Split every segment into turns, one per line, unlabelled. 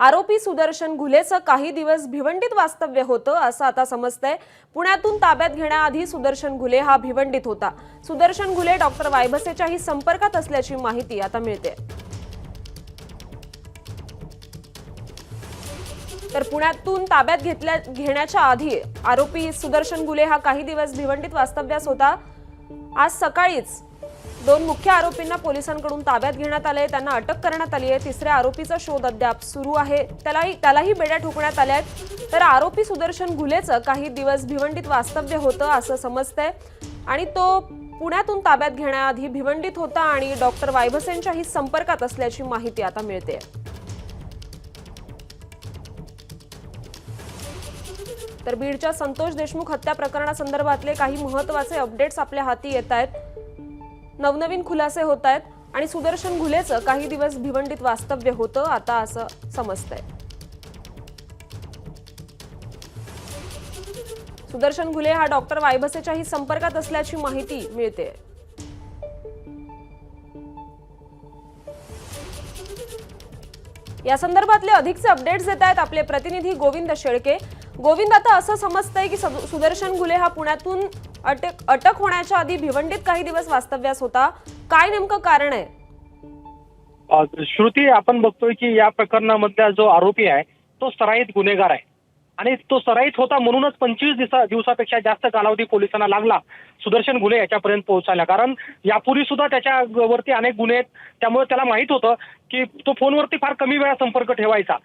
आरोपी सुदर्शन घुलेचं काही दिवस भिवंडीत वास्तव्य होतं असं आता समजतंय। पुण्यातून ताब्यात घेण्याआधी सुदर्शन घुले हा भिवंडीत होता। सुदर्शन घुले डॉक्टर वायबसेच्याही संपर्कात असल्याची माहिती आता मिळते। तर पुण्यातून ताब्यात घेण्याच्या आधी आरोपी सुदर्शन घुले हा काही दिवस भिवंडीत वास्तव्यास होता। आज सकाळीच दोन मुख्य आरोपींना पोलिसांकडून ताब्यात घेण्यात आले, त्यांना अटक करण्यात आली आहे। तिसऱ्या आरोपीचा शोध अद्याप सुरू आहे, त्यालाही बेड्या ठोकण्यात आल्या आहेत। तर आरोपी सुदर्शन घुलेचं काही दिवस भिवंडीत वास्तव्य होतं असं समजतंय आणि तो पुण्यातून ताब्यात घेण्याआधी भिवंडीत होता आणि डॉक्टर वायबसेंच्याही संपर्कात असल्याची माहिती आता मिळते। तर बीडच्या संतोष देशमुख हत्या प्रकरणासंदर्भातले काही महत्त्वाचे अपडेट्स आपल्या हाती येत आहेत, नवनवीन खुलासे होत आहेत आणि सुदर्शन घुलेचं काही दिवस भिवंडीत वास्तव्य होतं आता असं समजतंय। सुदर्शन घुले हा डॉक्टर वायबसेच्याही संपर्कात असल्याची माहिती मिळते। या संदर्भातले अधिकचे अपडेट्स देत आहेत आपले प्रतिनिधी गोविंद शेळके। गोविंद, आता असं समजतंय की सुदर्शन घुले हा पुण्यातून अटक होण्याच्या आधी भिवंडीत काही दिवस वास्तव्यास होता, काय नेमकं कारण आहे?
श्रुती, आपण बघतोय की या प्रकरणामधला जो आरोपी आहे तो सराईत गुन्हेगार आहे आणि तो सराईत होता म्हणूनच 25 दिवसापेक्षा जास्त कालावधी पोलिसांना लागला सुदर्शन घुले याच्यापर्यंत पोहोचायला। कारण यापूर्वी सुद्धा त्याच्यावरती अनेक गुन्हे आहेत, त्यामुळे त्याला माहित होतं की तो फोनवरती फार कमी वेळा संपर्क ठेवायचा।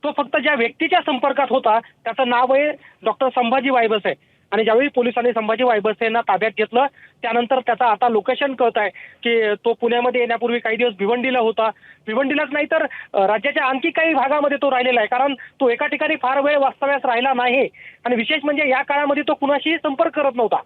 तो फक्त ज्या व्यक्तीच्या संपर्कात होता त्याचं नाव आहे डॉक्टर संभाजी वायबसे आणि ज्यावेळी पोलिसांनी संभाजी वायबसेंना ताब्यात घेतलं त्यानंतर त्याचा आता लोकेशन कळत आहे की तो पुण्यामध्ये येण्यापूर्वी काही दिवस भिवंडीला होता। भिवंडीलाच नाही तर राज्याच्या आणखी काही भागामध्ये तो राहिलेला आहे, कारण तो एका ठिकाणी फार वेळ वास्तव्यास राहिला नाही आणि विशेष म्हणजे या काळामध्ये तो कुणाशीही संपर्क करत नव्हता।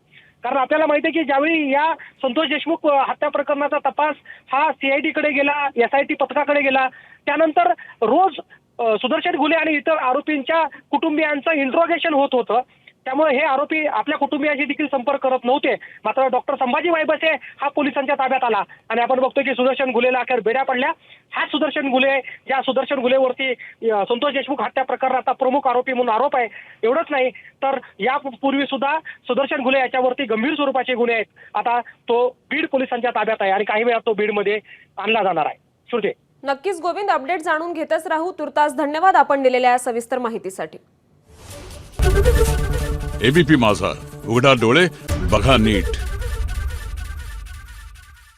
कारण आपल्याला माहिती आहे की ज्यावेळी या संतोष देशमुख हत्या प्रकरणाचा तपास हा CID कडे गेला, SIT पथकाकडे गेला, त्यानंतर रोज सुदर्शन घुले आणि इतर आरोपींच्या कुटुंबियांचं इंट्रोगेशन होत होतं। त्यामुळे हे आरोपी आपल्या कुटुंबियांशी देखील संपर्क करत नव्हते। मात्र डॉक्टर संभाजी वायबसे हा पोलिसांच्या ताब्यात आला आणि आपण बघतोय की सुदर्शन घुलेला अखेर बेड्या पडल्या। हा सुदर्शन घुले, ज्या सुदर्शन घुलेवरती संतोष देशमुख हत्या प्रकरणाचा प्रमुख आरोपी म्हणून आरोप आहे, एवढंच नाही तर यापूर्वी सुद्धा सुदर्शन घुले याच्यावरती गंभीर स्वरूपाचे गुन्हे आहेत। आता तो बीड पोलिसांच्या ताब्यात आहे आणि काही वेळात तो बीडमध्ये आणला जाणार आहे। श्रुती,
नक्कीच गोविंद, अपडेट जाणून घेतच राहू। तुर्तास धन्यवाद आपण दिलेल्या या सविस्तर माहितीसाठी।
ABP माझा, उघडा डोळे बघा नीट।